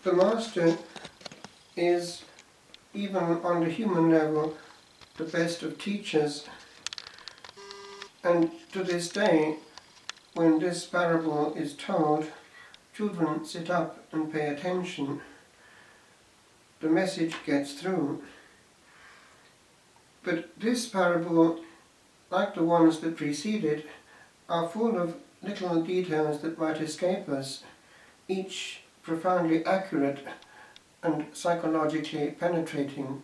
The Master is, even on the human level, the best of teachers. And to this day, when this parable is told, children sit up and pay attention. The message gets through. But this parable, like the ones that preceded, are full of little details that might escape us, each profoundly accurate and psychologically penetrating.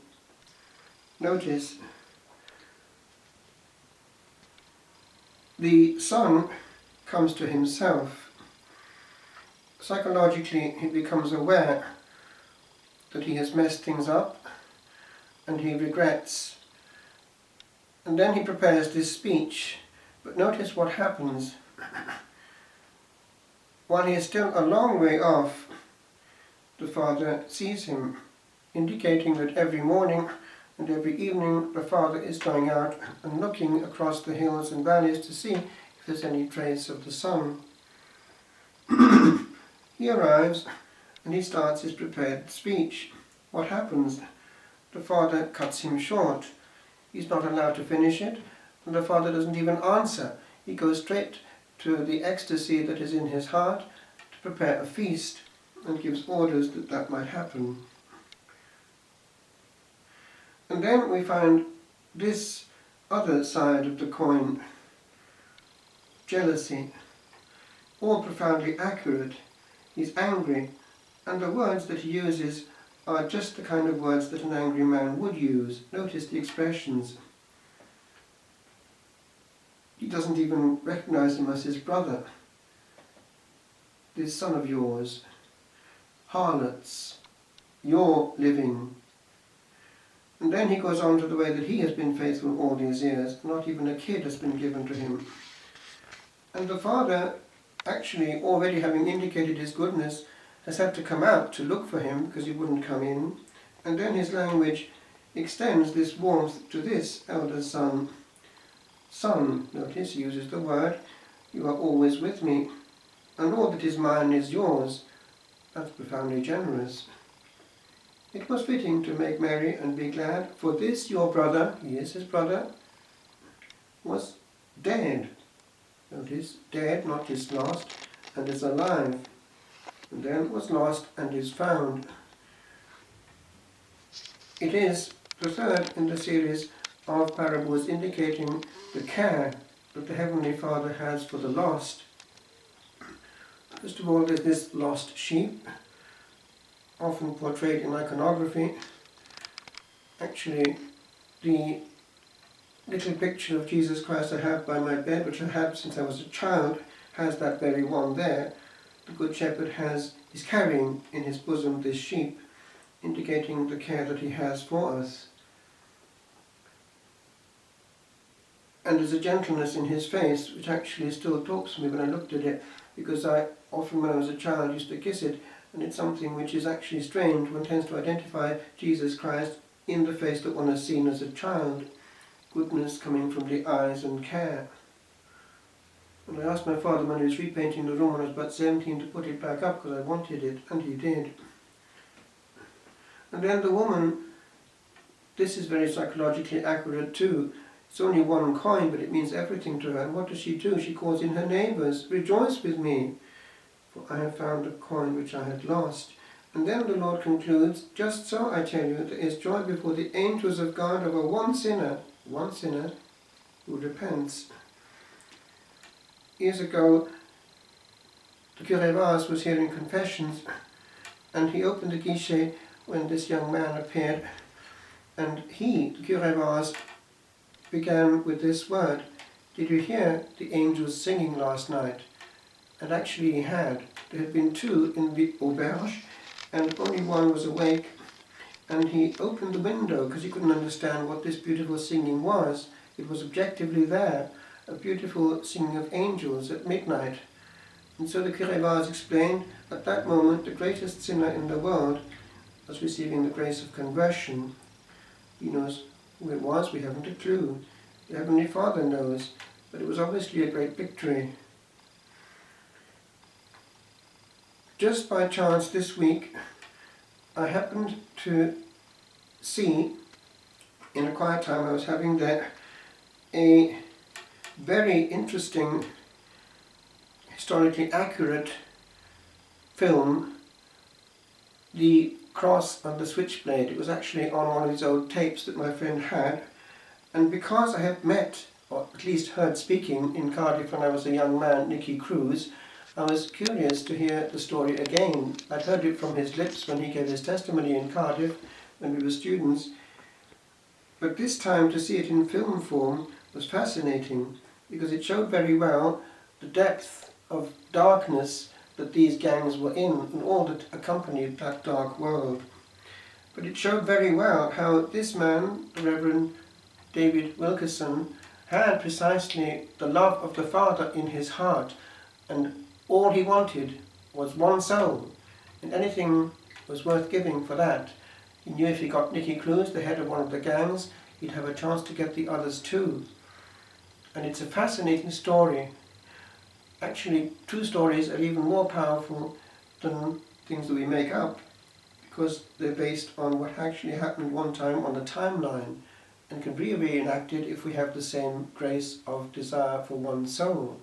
Notice, the son comes to himself. Psychologically, he becomes aware that he has messed things up and he regrets. And then he prepares this speech. But notice what happens. While he is still a long way off, the father sees him, indicating that every morning and every evening the father is going out and looking across the hills and valleys to see if there's any trace of the son. He arrives and he starts his prepared speech. What happens? The father cuts him short. He's not allowed to finish it, and the father doesn't even answer. He goes straight to the ecstasy that is in his heart to prepare a feast, and gives orders that that might happen. And then we find this other side of the coin, jealousy, all profoundly accurate. He's angry, and the words that he uses are just the kind of words that an angry man would use. Notice the expressions. He doesn't even recognize him as his brother. This son of yours, harlots, your living. And then he goes on to the way that he has been faithful all these years. Not even a kid has been given to him. And the father, actually already having indicated his goodness, has had to come out to look for him because he wouldn't come in. And then his language extends this warmth to this elder son. Son, notice, he uses the word, you are always with me, and all that is mine is yours. That's profoundly generous. It was fitting to make merry and be glad, for this your brother, he is his brother, was dead. Notice, dead, not just lost, and is alive. And then was lost and is found. It is the third in the series of parables indicating the care that the Heavenly Father has for the lost. First of all, there's this lost sheep, often portrayed in iconography. Actually, the little picture of Jesus Christ I have by my bed, which I had since I was a child, has that very one there. The Good Shepherd is carrying in his bosom this sheep, indicating the care that he has for us. And there's a gentleness in his face, which actually still talks to me when I looked at it, because I often, when I was a child, used to kiss it, and it's something which is actually strange. One tends to identify Jesus Christ in the face that one has seen as a child. Goodness coming from the eyes and care. And I asked my father when he was repainting the room when I was about 17 to put it back up because I wanted it, and he did. And then the woman, this is very psychologically accurate too. It's only one coin, but it means everything to her. And what does she do? She calls in her neighbours, rejoice with me, for I have found a coin which I had lost. And then the Lord concludes, just so I tell you, there is joy before the angels of God over one sinner who repents. Years ago, the Curé Vaz was hearing confessions, and he opened the guichet when this young man appeared, and he, the Curé Vaz, began with this word, did you hear the angels singing last night? And actually he had. There had been two in the auberge, and only one was awake, and he opened the window because he couldn't understand what this beautiful singing was. It was objectively there, a beautiful singing of angels at midnight. And so the Curé Vaz explained, at that moment the greatest sinner in the world was receiving the grace of conversion. He knows who it was, we haven't a clue. The Heavenly Father knows, but it was obviously a great victory. Just by chance this week, I happened to see, in a quiet time I was having there, a very interesting, historically accurate film, The Cross and the Switchblade. It was actually on one of these old tapes that my friend had, and because I had met, or at least heard speaking in Cardiff when I was a young man, Nicky Cruz, I was curious to hear the story again. I'd heard it from his lips when he gave his testimony in Cardiff when we were students, but this time to see it in film form was fascinating because it showed very well the depth of darkness that these gangs were in and all that accompanied that dark world. But it showed very well how this man, the Reverend David Wilkerson, had precisely the love of the Father in his heart, and all he wanted was one soul, and anything was worth giving for that. He knew if he got Nicky Cruz, the head of one of the gangs, he'd have a chance to get the others too. And it's a fascinating story. Actually, true stories are even more powerful than things that we make up, because they're based on what actually happened one time on the timeline, and can be reenacted if we have the same grace of desire for one soul.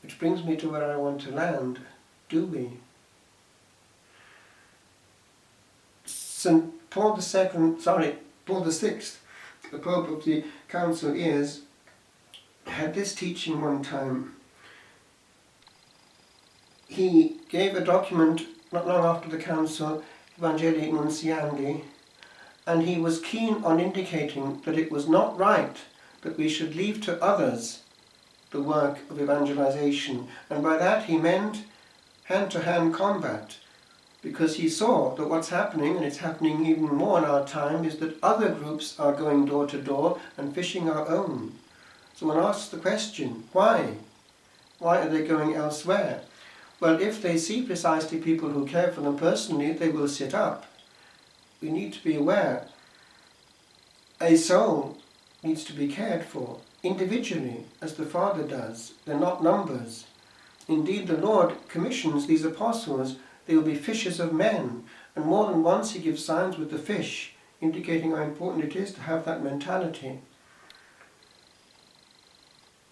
Which brings me to where I want to land. Do we? Paul VI, the Pope of the Council Years, had this teaching one time. He gave a document not long after the Council, Evangelii Nunciandi, and he was keen on indicating that it was not right that we should leave to others the work of evangelization, and by that he meant hand-to-hand combat, because he saw that what's happening, and it's happening even more in our time, is that other groups are going door to door and fishing our own. So one asks the question, why? Why are they going elsewhere? Well, if they see precisely people who care for them personally, they will sit up. We need to be aware. A soul needs to be cared for individually, as the Father does. They're not numbers. Indeed, the Lord commissions these apostles. They will be fishers of men, and more than once he gives signs with the fish, indicating how important it is to have that mentality.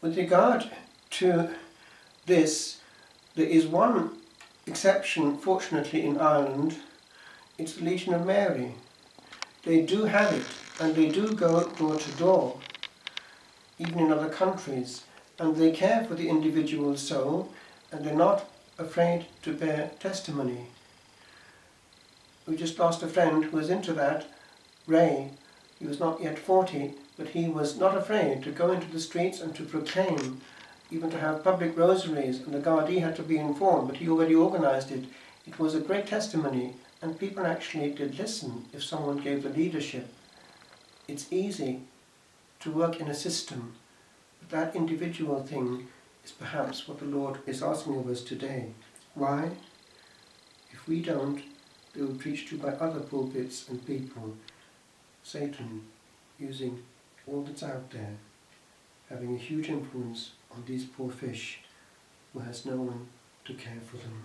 With regard to this, there is one exception, fortunately, in Ireland. It's the Legion of Mary. They do have it, and they do go door to door, even in other countries, and they care for the individual soul, and they're not afraid to bear testimony. We just lost a friend who was into that, Ray. He was not yet 40, but he was not afraid to go into the streets and to proclaim, even to have public rosaries, and the Gardaí had to be informed, but he already organized it. It was a great testimony, and people actually did listen if someone gave the leadership. It's easy to work in a system, but that individual thing is perhaps what the Lord is asking of us today. Why? If we don't, they will preach to by other pulpits and people. Satan using all that's out there, having a huge influence on these poor fish who has no one to care for them.